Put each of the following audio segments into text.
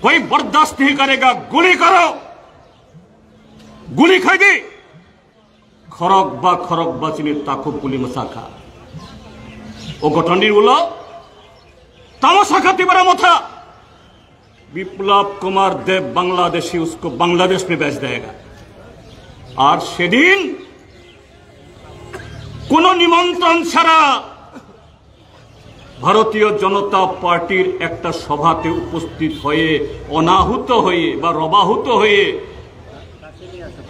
कोई बर्दाश्त नहीं करेगा, गुली करो, गुली खाई दी खरक बाचिनी ताकू गुली मसाखा ओ घटनी गुलो तामसा खाती बड़ा मथा विप्लव कुमार देव बांग्लादेशी उसको बांग्लादेश में बेच देगा। और सेदिन कोनो निमंत्रण छाड़ा भारतीय जनता पार्टीर एक सभाते उपस्थित हुए अनाहुत हुए बा रबाहुत हुए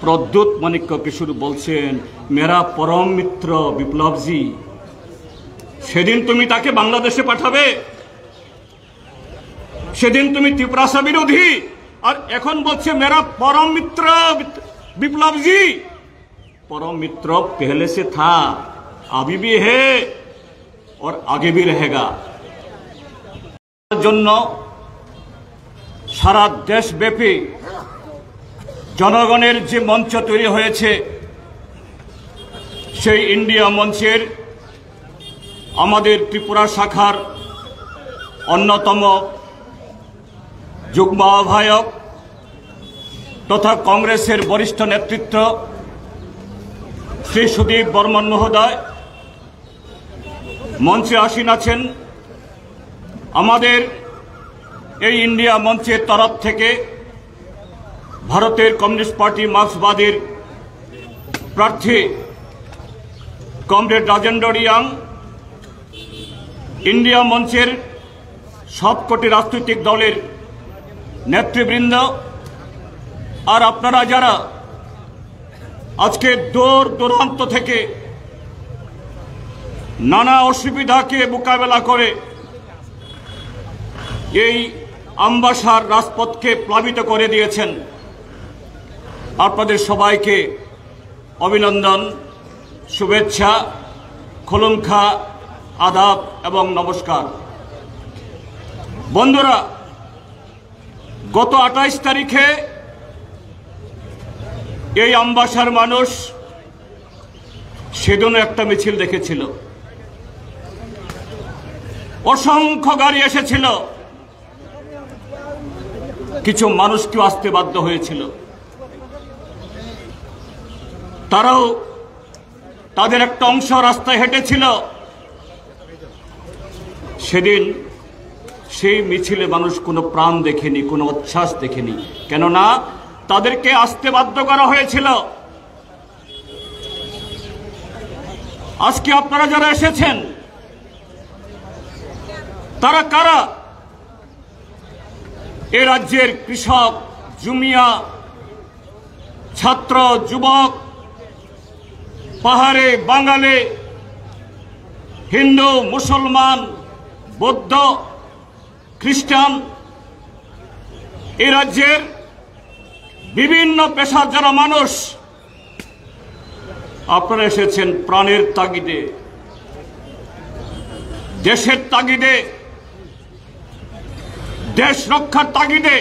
प्रद्युत माणिक्य किशोर बोलছেন मेरा परम मित्र विप्लव जी সেদিন তুমি তাকে বাংলাদেশে পাঠাবে, সেদিন তুমি ত্রিপুরাসা বিরোধী, আর এখন বলছে मेरा परम मित्र विप्लव जी। परम मित्र पहले से था, अभी भी है और आगे भी रहेगा। জন্য সারা দেশব্যাপী জনগণের যে মঞ্চ তৈরি হয়েছে সেই ইন্ডিয়া মঞ্চের আমাদের ত্রিপুরা শাখার অন্যতম যুগ্ম আহ্বায়ক তথা কংগ্রেসের বরিষ্ঠ নেতৃত্ব শ্রী সুদীপ বর্মন মহোদয় মঞ্চে আসীন আছেন। আমাদের এই ইন্ডিয়া মঞ্চের তরফ থেকে ভারতের কমিউনিস্ট পার্টি মার্ক্সবাদীর প্রার্থী কমরেড রাজেন্দ্র রিয়াং, ইন্ডিয়া মঞ্চের সবকটি রাজনৈতিক দলের নেতৃবৃন্দ, আর আপনারা যারা আজকে দূর দূরান্ত থেকে নানা অসুবিধাকে মোকাবেলা করে এই আমবাসার রাজপথকে প্লাবিত করে দিয়েছেন, আপনাদের সবাইকে অভিনন্দন, শুভেচ্ছা, খুলুমখা, আদাব এবং নমস্কার। বন্ধুরা, গত 28 তারিখে এই আমবাসার মানুষ সেদিনও একটা মিছিল দেখেছিল, অসংখ্য গাড়ি এসেছিল, কিছু মানুষকেও আসতে বাধ্য হয়েছিল। তারাও তাদের একটা অংশ রাস্তায় হেঁটেছিল। সেদিন সেই মিছিলে মানুষ কোনো প্রাণ দেখেনি, কোনো উচ্ছ্বাস দেখেনি, কেননা তাদেরকে আসতে বাধ্য করা হয়েছিল। আজকে আপনারা যারা এসেছেন তারা কারা? এ রাজ্যের কৃষক, জুমিয়া, ছাত্র, যুবক, পাহাড়ে, বাঙালি, হিন্দু, মুসলমান, বৌদ্ধ, খ্রিস্টান, এ রাজ্যের বিভিন্ন পেশার যারা মানুষ, আপনারা এসেছেন প্রাণের তাগিদে, দেশের তাগিদে, দেশ রক্ষার তাগিদে।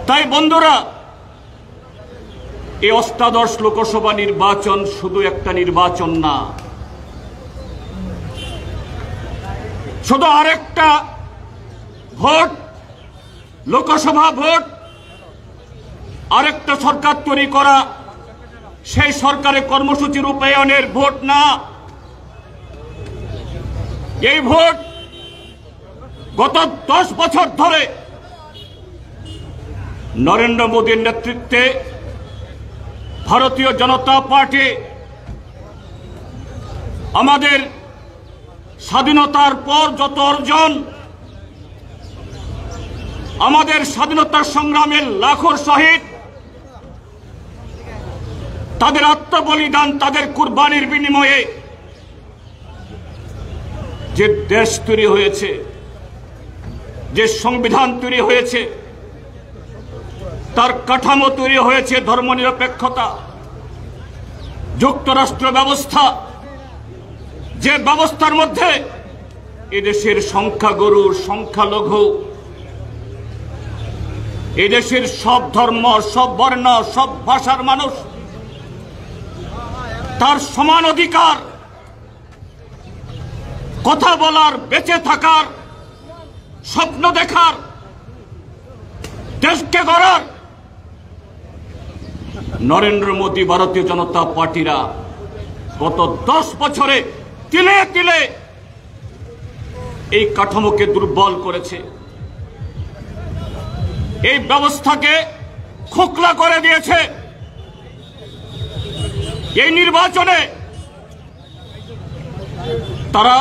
তাই বন্ধুরা, এই অষ্টাদশ লোকসভা নির্বাচন শুধু একটা নির্বাচন না, শুধু আরেকটা ভোট, লোকসভা ভোট, আরেকটা সরকার তৈরি করা, সেই সরকারের কর্মসূচি রূপায়ণের ভোট না। এই ভোট গত 10 বছর ধরে নরেন্দ্র মোদীর নেতৃত্বে ভারতীয় জনতা পার্টি আমাদের স্বাধীনতার পর যত অর্জন, আমাদের স্বাধীনতার সংগ্রামের লাখো শহীদ, তাদের আত্মবলিদান, তাদের কুরবানির বিনিময়ে যে দেশ তৈরি হয়েছে, যে সংবিধান তৈরি হয়েছে, তার কাঠামো তৈরি হয়েছে ধর্মনিরপেক্ষতা, যুক্তরাষ্ট্র ব্যবস্থা, যে ব্যবস্থার মধ্যে এদেশের সংখ্যাগুরু, সংখ্যালঘু, এদেশের সব ধর্ম, সব বর্ণ, সব ভাষার মানুষ তার সমান অধিকার, কথা বলার, বেঁচে থাকার, স্বপ্ন দেখার দেশকে গড়ার নরেন্দ্র মোদী ভারতীয় জনতা পার্টিরা গত 10 বছরে তিলে তিলে এই কাঠামোকে দুর্বল করেছে, এই ব্যবস্থাকে খোকলা করে দিয়েছে। এই নির্বাচনে তারা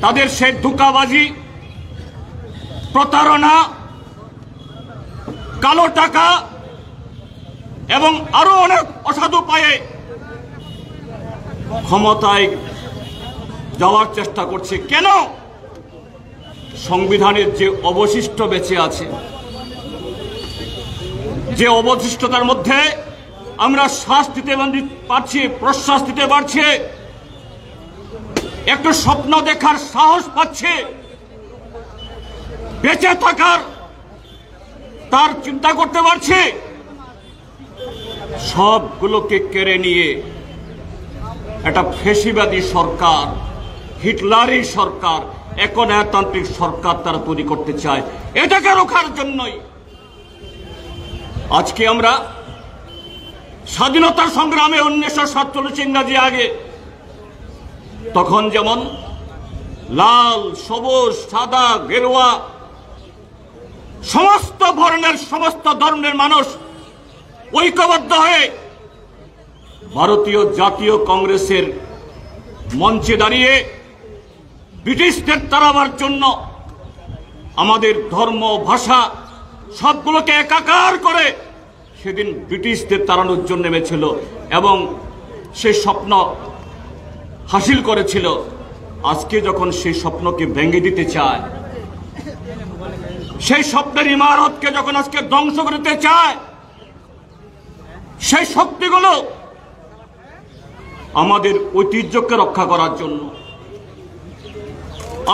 তাদের সেই ধোঁকাবাজি, প্রতারণা, কালো টাকা এবং আরো অনেক অসাধু পায়ে ক্ষমতায় যাওয়ার চেষ্টা করছে। কেন? সংবিধানের যে অবশিষ্ট বেঁচে আছে, যে অবশিষ্টতার মধ্যে আমরা শ্বাস দিতে পারছি, প্রশ্বাস দিতে পারছি, একটু স্বপ্ন দেখার সাহস পাচ্ছে, বেঁচে থাকার তার চিন্তা করতে পারছে, সবগুলোকে কেড়ে নিয়ে একটা ফ্যাসিবাদী সরকার, হিটলারি সরকার, একনায়কতান্ত্রিক সরকার তারা তৈরি করতে চায়। এটাকে রোখার জন্যই আজকে আমরা স্বাধীনতা সংগ্রামে 1947 ইংরাজি আগে তখন যেমন লাল, সবুজ, সাদা, গেরুয়া সমস্ত বর্ণের, সমস্ত ধর্মের মানুষ ঐক্যবদ্ধ হয়ে ভারতীয় জাতীয় কংগ্রেসের মঞ্চে দাঁড়িয়ে ব্রিটিশদের তাড়াবার জন্য আমাদের ধর্ম, ভাষা সবগুলোকে একাকার করে সেদিন ব্রিটিশদের তাড়ানোর জন্য নেমেছিল এবং সেই স্বপ্ন হাসিল করেছিল। আজকে যখন সেই স্বপ্নকে ভেঙে দিতে চায়, সেই স্বপ্নের ইমারতকে যখন আজকে ধ্বংস করতে চায়, সেই শক্তিগুলো আমাদের ঐতিহ্যকে রক্ষা করার জন্য,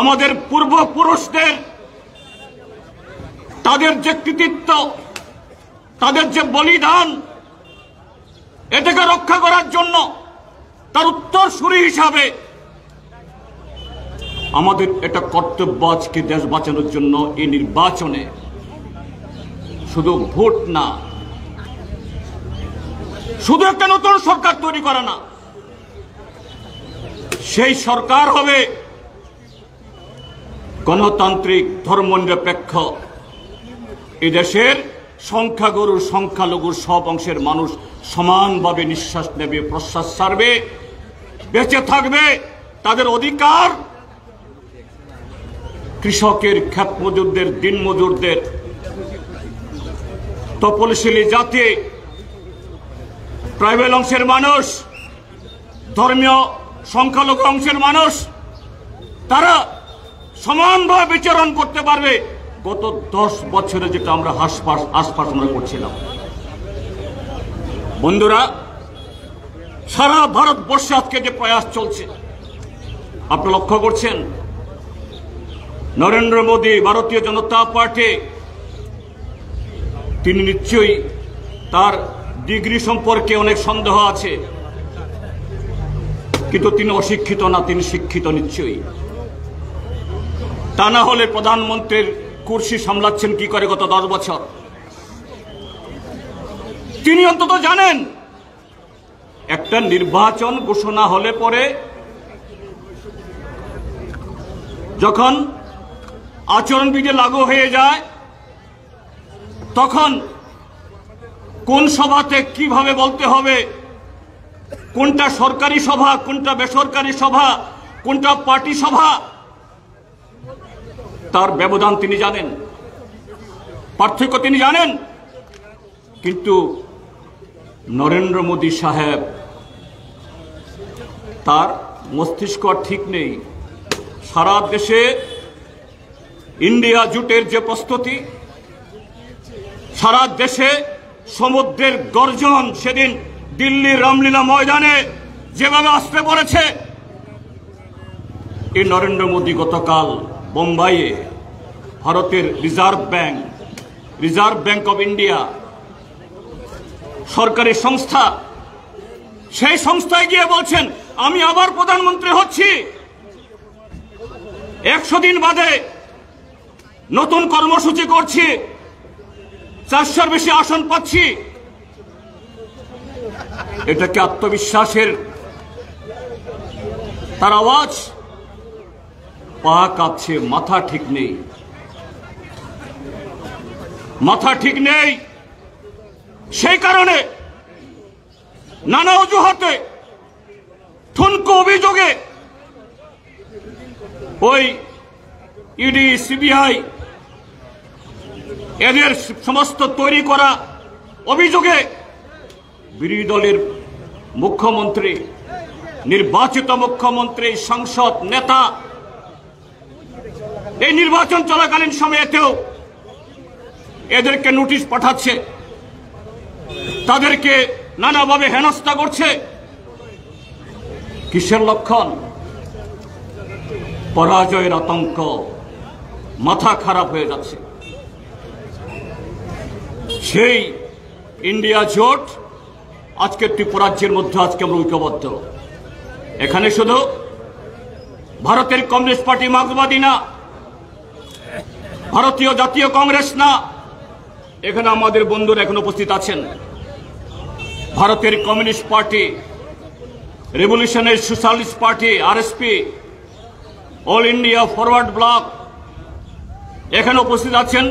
আমাদের পূর্বপুরুষদের তাদের যে কৃতিত্ব, তাদের যে বলিদান, এটাকে রক্ষা করার জন্য তার উত্তরসূরি হিসাবে আমাদের এটা কর্তব্য আজকে দেশ বাঁচানোর জন্য এই নির্বাচনে শুধু ভোট না, শুধু একটা নতুন সরকার তৈরি করা না, সেই সরকার হবে গণতান্ত্রিক, ধর্মনিরপেক্ষ, এদেশের সংখ্যাগুরু, সংখ্যালঘুর সব অংশের মানুষ সমানভাবে নিঃশ্বাস নেবে, প্রশ্বাস ছাড়বে, বেঁচে থাকবে, তাদের অধিকার, কৃষকের, ক্ষেত মজুরদের, দিন মজুরদের, তপশিলি জাতি, ট্রাইবেল অংশের মানুষ, ধর্মীয় সংখ্যালঘু অংশের মানুষ, তারা সমানভাবে বিচরণ করতে পারবে। গত 10 বছরে যেটা আমরা আশপাশ আমরা করছিলাম। বন্ধুরা, সারা ভারতবর্ষে আজকে যে প্রয়াস চলছে আপনারা লক্ষ্য করছেন, নরেন্দ্র মোদী, ভারতীয় জনতা পার্টি, তিনি নিশ্চয়ই তার ডিগ্রি সম্পর্কে অনেক সন্দেহ আছে, কিন্তু তিনি অশিক্ষিত না, তিনি শিক্ষিত নিশ্চয়ই। তা না হলে প্রধানমন্ত্রীর কুর্সি সামলাচ্ছেন কি করে গত 10 বছর? তিনি অন্তত জানেন একটা নির্বাচন ঘোষণা হলে পরে যখন আচরণবিধি লাগু হয়ে যায়, তখন কোন সভাতে কিভাবে বলতে হবে, কোনটা সরকারি সভা, কোনটা বেসরকারি সভা, কোনটা পার্টি সভা, তার ব্যবধান তিনি জানেন, পার্থক্য তিনি জানেন। কিন্তু নরেন্দ্র মোদী সাহেব, তার মস্তিষ্ক ঠিক নেই। সারা দেশে ইন্ডিয়া জোটের যে প্রস্তুতি, সারা দেশে সমুদ্রের গর্জন সেদিন দিল্লির রামলীলা ময়দানে যেভাবে আসতে পড়েছে, এই নরেন্দ্র মোদী গতকাল বোম্বাইয়ে ভারতের রিজার্ভ ব্যাংক অব ইন্ডিয়া সরকারি সংস্থা, সেই সংস্থায় গিয়ে বলছেন আমি আবার প্রধানমন্ত্রী হচ্ছি, 100 দিন বাদে নতুন কর্মসূচি করছি, 400-র বেশি আসন পাচ্ছি। এটা কি আত্মবিশ্বাসের তার আওয়াজ? পা কাঁপছে, মাথা ঠিক নেই, মাথা ঠিক নেই। সেই কারণে নানা অজুহাতে ঠুনকো অভিযোগে ওই ইডি, সিবিআই এদের সমস্ত তৈরি করা অভিযোগে বিরোধী দলের মুখ্যমন্ত্রী, নির্বাচিত মুখ্যমন্ত্রী, সংসদ নেতা এই নির্বাচন চলাকালীন সময়েতেও এদেরকে নোটিশ পাঠাচ্ছে, তাদেরকে নানাভাবে হেনস্থা করছে। কিসের লক্ষণ? পরাজয়ের আতঙ্ক, মাথা খারাপ হয়ে যাচ্ছে। সেই ইন্ডিয়া জোট আজকে ত্রিপুরাজ্যের মধ্যে আজকে আমরা ঐক্যবদ্ধ। এখানে শুধু ভারতের কমিউনিস্ট পার্টি মার্ক্সবাদী না, ভারতীয় জাতীয় কংগ্রেস না, এখানে আমাদের বন্ধুরা এখন উপস্থিত আছেন। ভারতের communist party, revolutionary socialist party RSP, all India forward block, এখানে উপস্থিত আছেন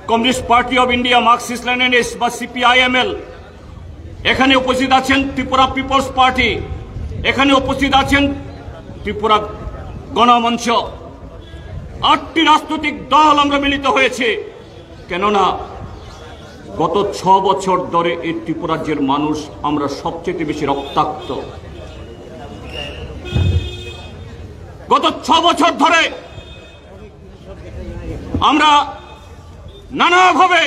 communist party of India Marxist Leninist বা সিপিআইএমএল, এখানে উপস্থিত আছেন ত্রিপুরা পিপলস পার্টি, এখানে উপস্থিত আছেন ত্রিপুরা গণমঞ্চ। 8টি রাজনৈতিক দল আমরা মিলিত হয়েছে। কেননা গত 6 বছর ধরে এই ত্রিপুরাজ্যের মানুষ আমরা সবচেয়ে বেশি রক্তাক্ত। গত 6 বছর ধরে আমরা নানাভাবে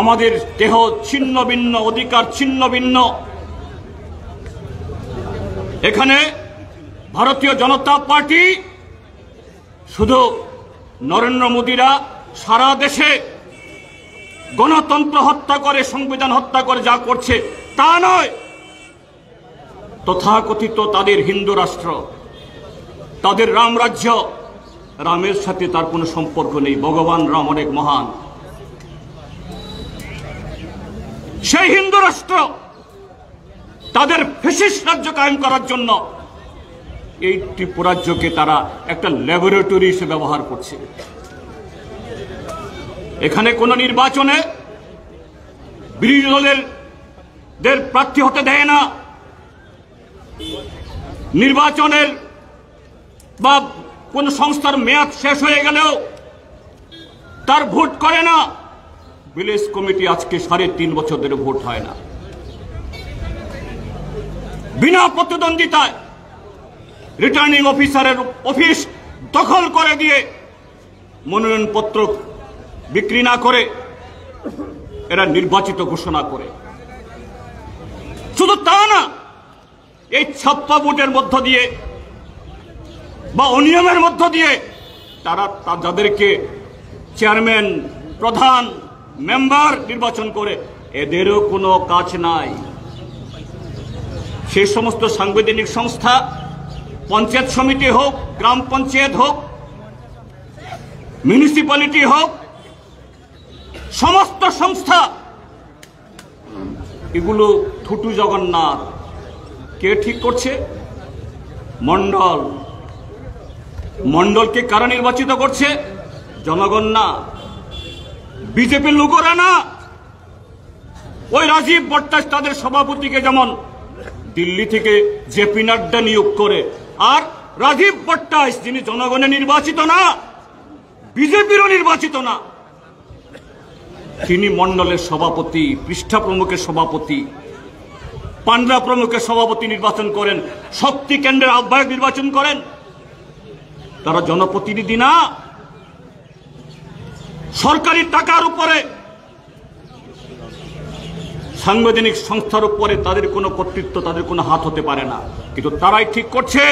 আমাদের দেহ ছিন্ন ভিন্ন, অধিকার ছিন্ন ভিন্ন। এখানে ভারতীয় জনতা পার্টি শুধু নরেন্দ্র মোদীরা সারা দেশে গণতন্ত্র হত্যা করে, সংবিধান হত্যা করে যা করছে তা নয়, তথাকথিত তাদের হিন্দু রাষ্ট্র, তাদের রাম রাজ্য, রামের সাথে তার কোনো সম্পর্ক নেই। ভগবান রাম অনেক মহান। সেই হিন্দু রাষ্ট্র তাদের ফ্যাসিস্ট রাজ্য কায়েম করার জন্য এই ত্রিপুরাজ্যকে তারা একটা ল্যাবরেটরি হিসেবে ব্যবহার করছে। এখানে কোন নির্বাচনে বিরোধী দলের প্রার্থী হতে দেয় না, নির্বাচনের বা কোন সংস্থার মেয়াদ শেষ হয়ে গেলেও তার ভোট করে না। ভিলেজ কমিটি আজকে 3.5 বছর ধরে ভোট হয় না। বিনা প্রতিদ্বন্দ্বিতায় রিটার্নিং অফিসারের অফিস দখল করে দিয়ে মনোনয়নপত্র বিক্রি না করে এরা নির্বাচিত ঘোষণা করে। শুধু তা না, এই ছাপ্পা ভোটের মধ্য দিয়ে বা অনিয়মের মধ্য দিয়ে তারা যাদেরকে চেয়ারম্যান, প্রধান, মেম্বার নির্বাচন করে, এদেরও কোনো কাজ নাই। সেই সমস্ত সাংবিধানিক সংস্থা, পঞ্চায়েত সমিতি হোক, গ্রাম পঞ্চায়েত হোক, মিউনিসিপ্যালিটি হোক, সমস্ত সংস্থা এগুলো থুটু জগন্নাথ। কে ঠিক করছে? মন্ডল। মন্ডলকে কারা নির্বাচিত করছে? জনগণ না, বিজেপির লোকেরা না। ওই রাজীব ভট্টাচার্য তাদের সভাপতিকে যেমন দিল্লি থেকে জেপি নাড্ডা নিয়োগ করে, আর রাজীব ভট্টাচার্য যিনি জনগণের নির্বাচিত না, বিজেপিরও নির্বাচিত না, তিনি মন্ডলের সভাপতি, পৃষ্ঠা প্রমুখের সভাপতি, পান্ডা প্রমুখের সভাপতি নির্বাচন করেন, শক্তি কেন্দ্রের আহ্বায়ক নির্বাচন করেন। তারা জনপ্রতিনিধি না। সরকারি টাকার উপরে, সাংবিধানিক সংস্থার উপরে তাদের কোনো কর্তৃত্ব, তাদের কোনো হাত হতে পারে না। কিন্তু তারাই ঠিক করছে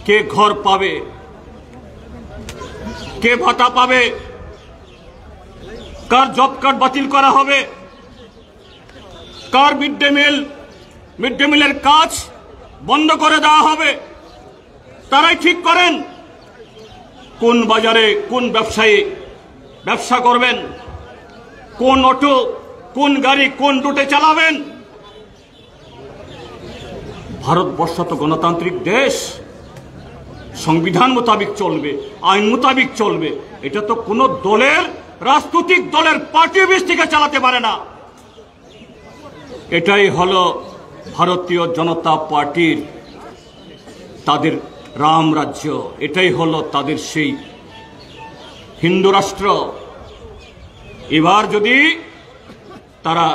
কে ঘর পাবে, কে ভাতা পাবে, কার জব কার্ড বাতিল করা হবে, কার মিড ডে মিলের কাজ বন্ধ করে দেওয়া হবে। তারাই ঠিক করেন কোন বাজারে কোন ব্যবসায়ী ব্যবসা করবেন, কোন অটো, কোন গাড়ি, কোন রুটে চালাবেন। ভারতবর্ষ তো গণতান্ত্রিক দেশ, সংবিধান মোতাবেক চলবে, আইন মোতাবেক চলবে। এটা তো কোন দলের, রাজনৈতিক দলের পার্টি অফিস থেকে চালাতে পারে না। এটাই হলো ভারতীয় জনতা পার্টির তাদের রাম রাজ্য, এটাই হলো তাদের সেই হিন্দু রাষ্ট্র। এবার যদি তারা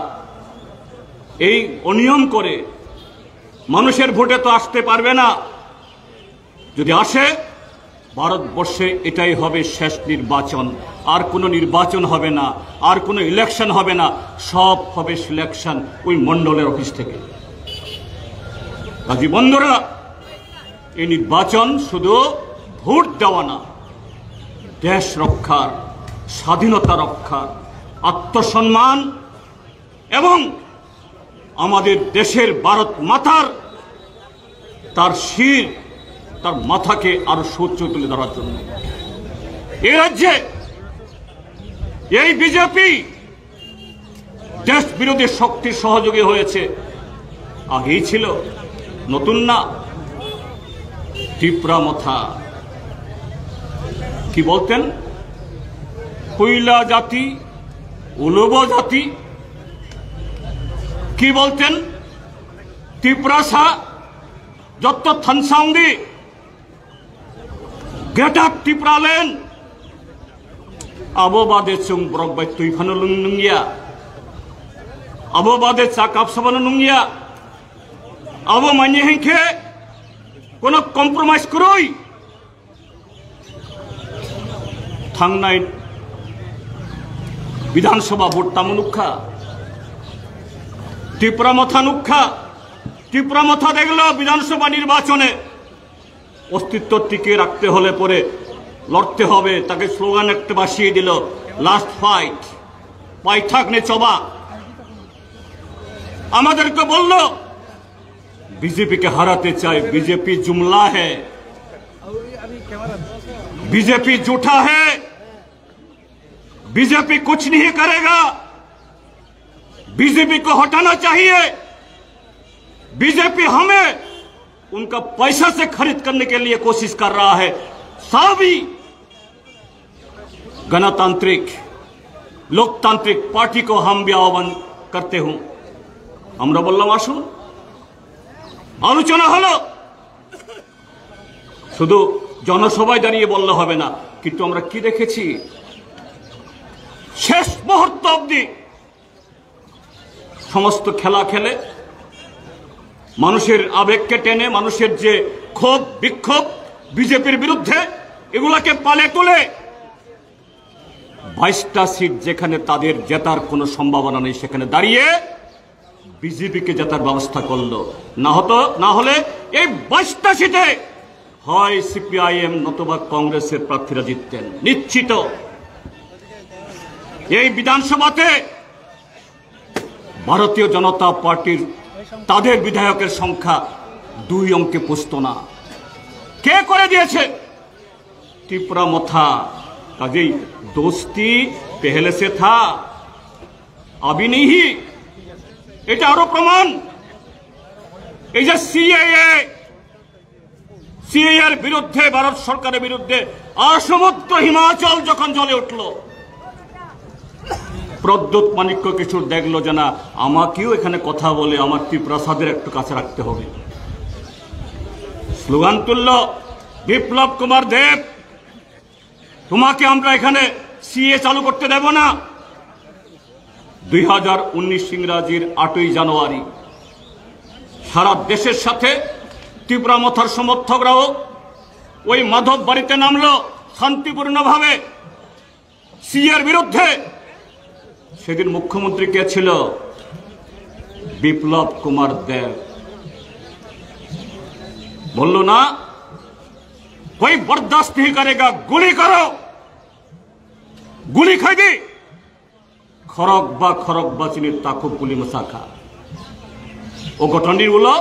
এই অনিয়ম করে, মানুষের ভোটে তো আসতে পারবে না, যদি আসে ভারতবর্ষে এটাই হবে শেষ নির্বাচন। আর কোনো নির্বাচন হবে না, আর কোনো ইলেকশন হবে না, সব হবে সিলেকশন ওই মন্ডলের অফিস থেকে। কাজী বন্ধুরা, এই নির্বাচন শুধু ভোট দেওয়া না, দেশ রক্ষার, স্বাধীনতা রক্ষার, আত্মসম্মান এবং আমাদের দেশের ভারত মাতার তার শির, তার মাথাকে আরো সোচ্চ তুলে ধরার জন্য। এই রাজ্যে এই বিজেপি দেশ বিরোধী শক্তির সহযোগী হয়েছে, আগেই ছিল, নতুন না। ত্রিপুরা মথা কি বলতেন? কয়লা জাতি, উলুব জাতি। কি বলতেন? ত্রিপুরাসা যত থানসাউন্দি গ্রেটার ত্রিপুরালেন আববাদে চুং ব্রকবাই তুইফানো লুংয়া আববাদে চা কাপসাবানো নুংয়া আবো মাইনে হেঁকে কোন কম্প্রোমাইজ করই থাংনাই বিধানসভা ভোট তামুনুক্ষা ত্রিপুরা মথা নুক্ষা। ত্রিপুরা মথা দেখলো বিধানসভা নির্বাচনে অস্তিত্ব টিকে রাখতে হলে পরে লড়তে হবে, তাকে স্লোগান একটা বাসিয়ে দিল, লাস্ট ফাইট, পাইথাক নে চবা। আমাদেরকে বলল बीजेपी के हराते चाहे, बीजेपी जुमला है, बीजेपी झूठा है, बीजेपी कुछ नहीं करेगा, बीजेपी को हटाना चाहिए। बीजेपी हमें उनका पैसा से खरीद करने के लिए कोशिश कर रहा है। सभी गणतांत्रिक लोकतांत्रिक पार्टी को हम भी आह्वान करते हूं। আমরা বললাম আসুন, আলোচনা হলো। শুধু জনসভায় দাঁড়িয়ে বললে হবে না, কিন্তু আমরা কি দেখেছি শেষ মুহূর্ত অবধি সমস্ত খেলা খেলে, মানুষের আবেগকে টেনে, মানুষের যে ক্ষোভ বিক্ষোভ বিজেপির বিরুদ্ধে, এগুলাকে পালে তুলে 22টা সিট যেখানে তাদের জেতার কোনো সম্ভাবনা নেই, সেখানে দাঁড়িয়ে বিজেপিকে জেতার ব্যবস্থা করলো। না হলে এই 22টা সিটে হয় সিপিআইএম নতুবা কংগ্রেসের প্রার্থীরা জিততেন নিশ্চিত। এই বিধানসভাতে ভারতীয় জনতা পার্টির তাদের বিধায়কের সংখ্যা 2 অঙ্কে পৌঁছত না। কে করে দিয়েছে? ত্রিপুরা মথা। কাজেই দোস্তি পেহলে সে থা, আবি নেই। এটা আরো প্রমাণ। এই যে সিএএর বিরুদ্ধে, ভারত সরকারের বিরুদ্ধে সমুদ্র হিমাচল যখন জ্বলে উঠল, প্রদ্যুৎ মানিক্য কিশোর দেখলো যে না, আমাকেও এখানে কথা বলে আমার ত্রিপ্রসাদের একটু কাছে রাখতে হবে। স্লোগান তুলল, বিপ্লব কুমার দেব, তোমাকে আমরা এখানে সিএ চালু করতে দেব না। 2019 ইংরাজির 8ই জানুয়ারি সারা দেশের সাথে ত্রিপুরা মথার সমর্থকরাও ওই মাধব বাড়িতে নামলো শান্তিপূর্ণভাবে সিএর বিরুদ্ধে। সেদিন মুখ্যমন্ত্রী কে ছিল? বিপ্লব কুমার দেব। বলল না, कोई बर्दाश्त नहीं करेगा, गुली करो, गुली खाई खरक बा चिनी ताकू गुली मसाखा। वो गठनिर बोलो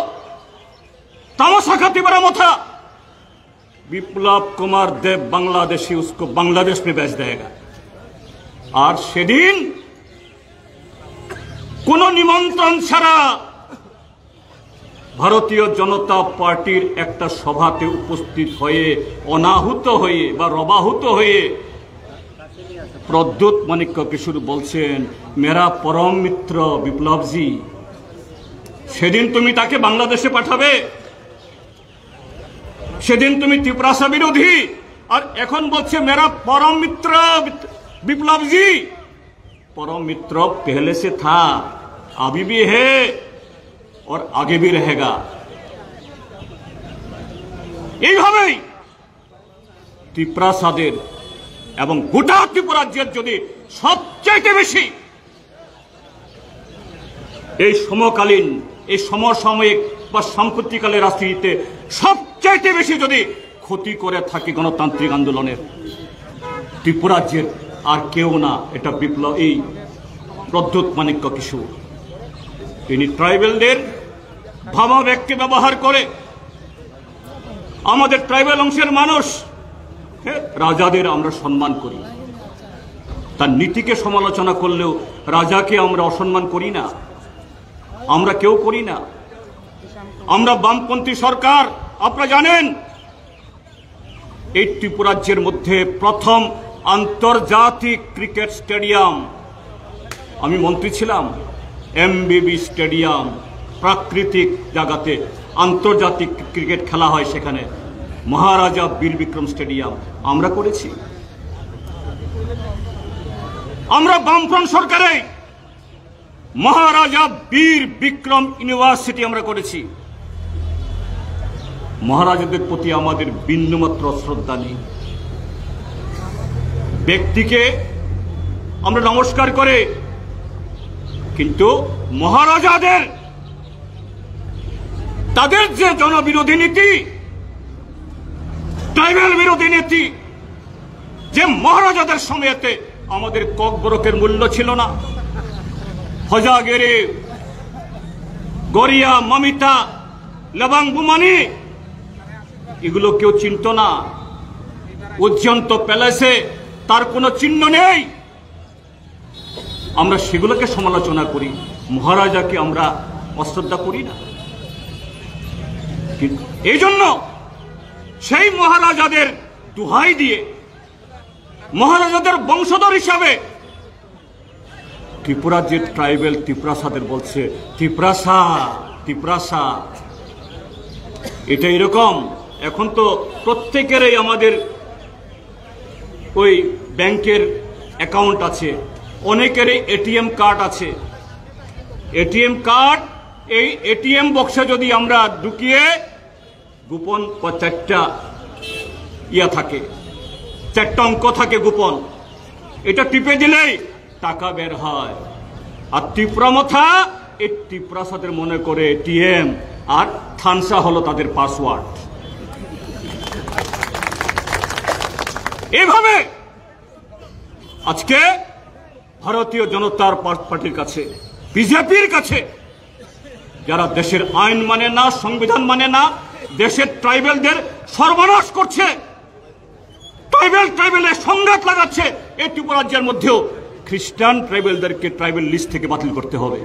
तमसाखा तिबारा मथा। विप्लव कुमार देव बांग्लादेशी उसको बांग्लादेश में बेच देगा। আর সেদিন কোন নিমন্ত্রণ ছাড়া ভারতীয় জনতা পার্টির একটা সভাতে উপস্থিত হয়ে অনাহুত হয়ে বা রবাহুত হয়ে প্রদ্যোৎ মাণিক্য কিশোর বলছেন, মেরা পরম মিত্র বিপ্লবজি, সেদিন তুমি তাকে বাংলাদেশে পাঠাবে, সেদিন তুমি তিপ্রাসা বিরোধী, আর এখন বলছে মেরা परम मित्र विप्लव जी। परम मित्र पहले से था, अभी भी है और आगे भी रहेगा। এইভাবেই ত্রিপুরাসাদের এবং গোটা ত্রিপুরা রাজ্যের যদি সবচাইতে বেশি এই সমকালীন এই সমসাময়িক বা সাম্প্রতিককালের রাজনীতিতে সবচাইতে বেশি যদি ক্ষতি করে থাকে গণতান্ত্রিক আন্দোলনের, ত্রিপুরা রাজ্যের আর কেউ না, এটা বিপ্লব এই প্রদ্যোৎ মাণিক্য কিশোর। তিনি ট্রাইবেলদের ভাবাবেগকে ব্যবহার করে আমাদের ট্রাইবেল অংশের মানুষ, রাজাদের আমরা সম্মান করি, তার নীতিকে সমালোচনা করলেও রাজাকে আমরা অসম্মান করি না, আমরা কেউ করি না। আমরা বামপন্থী সরকার, আপনারা জানেন এই ত্রিপুরা রাজ্যের মধ্যে প্রথম আন্তর্জাতিক ক্রিকেট স্টেডিয়াম, আমি মন্ত্রী ছিলাম, এমবিবি স্টেডিয়াম, প্রাকৃতিক জায়গাতে আন্তর্জাতিক ক্রিকেট খেলা হয়, সেখানে মহারাজা বীর বিক্রম স্টেডিয়াম আমরা করেছি। আমরা বামফ্রন্ট সরকারে মহারাজা বীর বিক্রম ইউনিভার্সিটি আমরা করেছি। মহারাজাদের প্রতি আমাদের বিন্দুমাত্র শ্রদ্ধা নেই। ব্যক্তিকে আমরা নমস্কার করে, কিন্তু মহারাজাদের তাদের যে জনবিরোধী নীতি, ট্রাইবেল বিরোধী নীতি, যে মহারাজাদের সময়তে আমাদের ককবরকের মূল্য ছিল না, হজাগেরে, গড়িয়া, মমিতা, লবাং বুমানি, এগুলো কেউ চিনত না। উজ্জন্ত প্যালেসে তার কোনো চিহ্ন নেই, আমরা সেগুলোকে সমালোচনা করি, মহারাজাকে আমরা অশ্রদ্ধা করি না। এই জন্য সেই মহারাজাদের দোহাই দিয়ে মহারাজাদের বংশধর হিসাবে ত্রিপুরা যে ট্রাইবেল ত্রিপুরাসাদের বলছে ত্রিপুরাসা ত্রিপুরাসা, এটা এরকম। এখন তো প্রত্যেকেরই আমাদের ওই ব্যাংকের অ্যাকাউন্ট আছে, অনেকেরই এটিএম কার্ড আছে। এটিএম কার্ড, এই এটিএম বক্সে যদি আমরা ঢুকিয়ে গোপন 4টা ইয়া থাকে, 4টা অঙ্ক থাকে গোপন, এটা টিপে দিলেই টাকা বের হয়। আর ত্রিপুরা মথা এই ত্রিপুরাসাদের মনে করে এটিএম, আর থানসা হলো তাদের পাসওয়ার্ড। এইভাবে আজকে ভারতীয় জনতা পার্টির কাছে, বিজেপির কাছে, যারা দেশের আইন মানে না, সংবিধান মানে না, দেশের ট্রাইবেলদের সর্বনাশ করছে, ট্রাইবেলের সংঘাত লাগাচ্ছে, এই ত্রিপুরা রাজ্যের মধ্যেও খ্রিস্টান ট্রাইবেলদেরকে ট্রাইবেল লিস্ট থেকে বাতিল করতে হবে,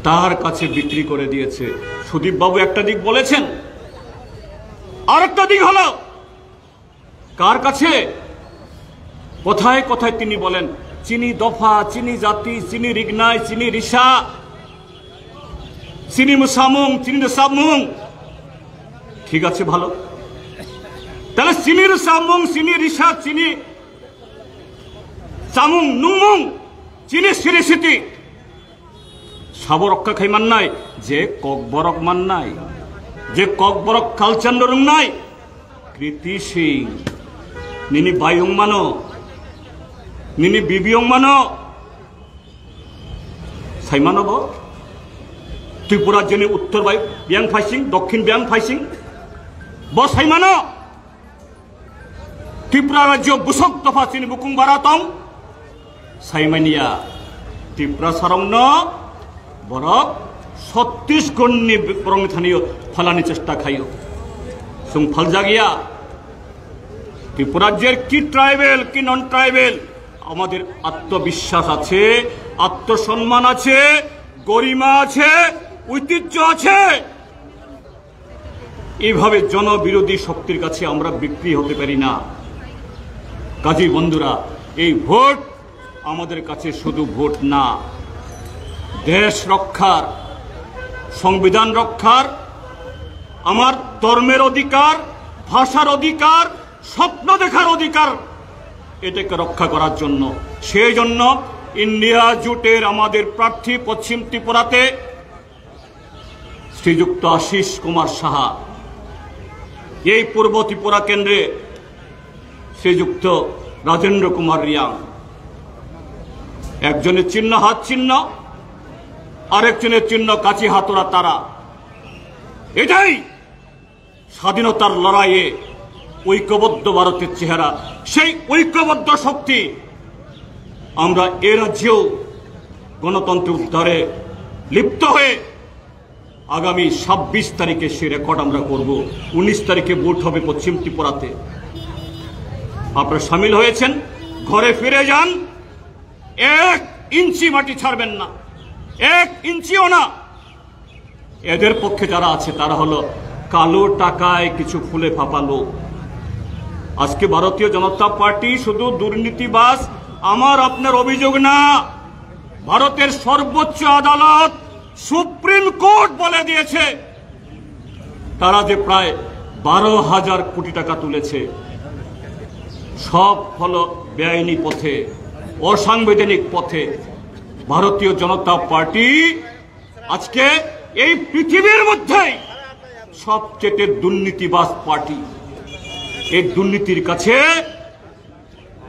তার কাছে বিক্রি করে দিয়েছে। সুদীপ বাবু একটা দিক বলেছেন, আর একটা দিক হলো কার কাছে, কোথায় কোথায় তিনি বলেন চিনি দফা, চিনি জাতি, চিনি রিগনাই, চিনি রিসা, চিনি মুসামুং, চিনি সামুং। ঠিক আছে, ভালো, তাহলে চিনি সামুং, চিনি রিসা, চিনি সামুং, নুমুং, চিনি সিরিসিটি, সাবরক্ষা খাই মান নাই, যে ককবরক মান নাই, যে ককবরক কালচান্ডরুং নাই, কৃতি সিং নিনি বাইং মানো, নিনি বিবিং মানো, সাই মানব ত্রিপুরার জন্য উত্তর বিয়াং ফাইসিং, দক্ষিণ বিয়াং ফাইসিং, বসাই মানো ত্রিপুরা রাজ্য বুসক দফা চিনি বুকুং বারাতং সাইমানিয়া ত্রিপুরা সারং ন বরক 36 গণ্যে প্রংথানীয় ফলানি চেষ্টা খাইও সুং ফল জাগিয়া ত্রিপুরা রাজ্যের কি ট্রাইবেল কি নন ট্রাইবেল আমাদের আত্মবিশ্বাস আছে, আত্মসম্মান আছে, গরিমা আছে, ঐতিহ্য আছে। এইভাবে জনবিরোধী শক্তির কাছে আমরা বিক্রি হতে পারি না। কাজেই বন্ধুরা, এই ভোট আমাদের কাছে শুধু ভোট না, দেশ রক্ষার, সংবিধান রক্ষার, আমার ধর্মের অধিকার, ভাষার অধিকার, স্বপ্ন দেখার অধিকার, এটাকে রক্ষা করার জন্য। সেই জন্য ইন্ডিয়া জোটের আমাদের প্রার্থী পশ্চিম ত্রিপুরাতে শ্রীযুক্ত আশিস কুমার সাহা, এই পূর্ব ত্রিপুরা কেন্দ্রে শ্রীযুক্ত রাজেন্দ্র কুমার রিয়াং। একজনের চিহ্ন হাত চিহ্ন, আরেকজনের চিহ্ন কাচি হাতোড়া তারা। এটাই স্বাধীনতার লড়াইয়ে ঐক্যবদ্ধ ভারতের চেহারা। সেই ঐক্যবদ্ধ শক্তি আমরা এ রাজ্যেও গণতন্ত্র উদ্ধারে লিপ্ত হয়ে আগামী ২৬ তারিখে সে রেকর্ড আমরা করব। ১৯ তারিখে ভোট হবে পশ্চিম ত্রিপুরাতে। আপনারা সামিল হয়েছেন, ঘরে ফিরে যান, ১ ইঞ্চি মাটি ছাড়বেন না, ১ ইঞ্চিও না। এদের পক্ষে যারা আছে তারা হলো কালো টাকায় কিছু ফুলে ফাঁপা লোক। আজকে ভারতীয় জনতা পার্টি শুধু দুর্নীতিবাজ আমার আপনার অভিযোগ না, ভারতের সর্বোচ্চ আদালত সুপ্রিম কোর্ট বলে দিয়েছে তারা যে প্রায় ১২,০০০ কোটি টাকা তুলেছে, সব হলো বেআইনি পথে, অসাংবিধানিক পথে। ভারতীয় জনতা পার্টি আজকে এই পৃথিবীর মধ্যেই সবচেয়ে দুর্নীতিবাজ পার্টি। এই দুর্নীতির কাছে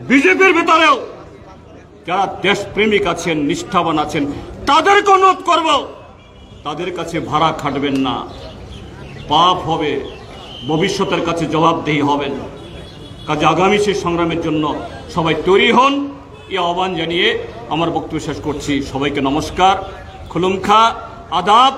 বিজেপির ভেতরেও যারা দেশপ্রেমিক আছেন, নিষ্ঠাবান আছেন, তাদেরকে অনুরোধ করব, তাদের কাছে ভাড়া খাটবেন না, পাপ হবে, ভবিষ্যতের কাছে জবাবদেহি হবেন। কাজে আগামী সেই সংগ্রামের জন্য সবাই তৈরি হন, এই আহ্বান জানিয়ে আমার বক্তব্য শেষ করছি। সবাইকে নমস্কার, খুলুমখা, আদাব।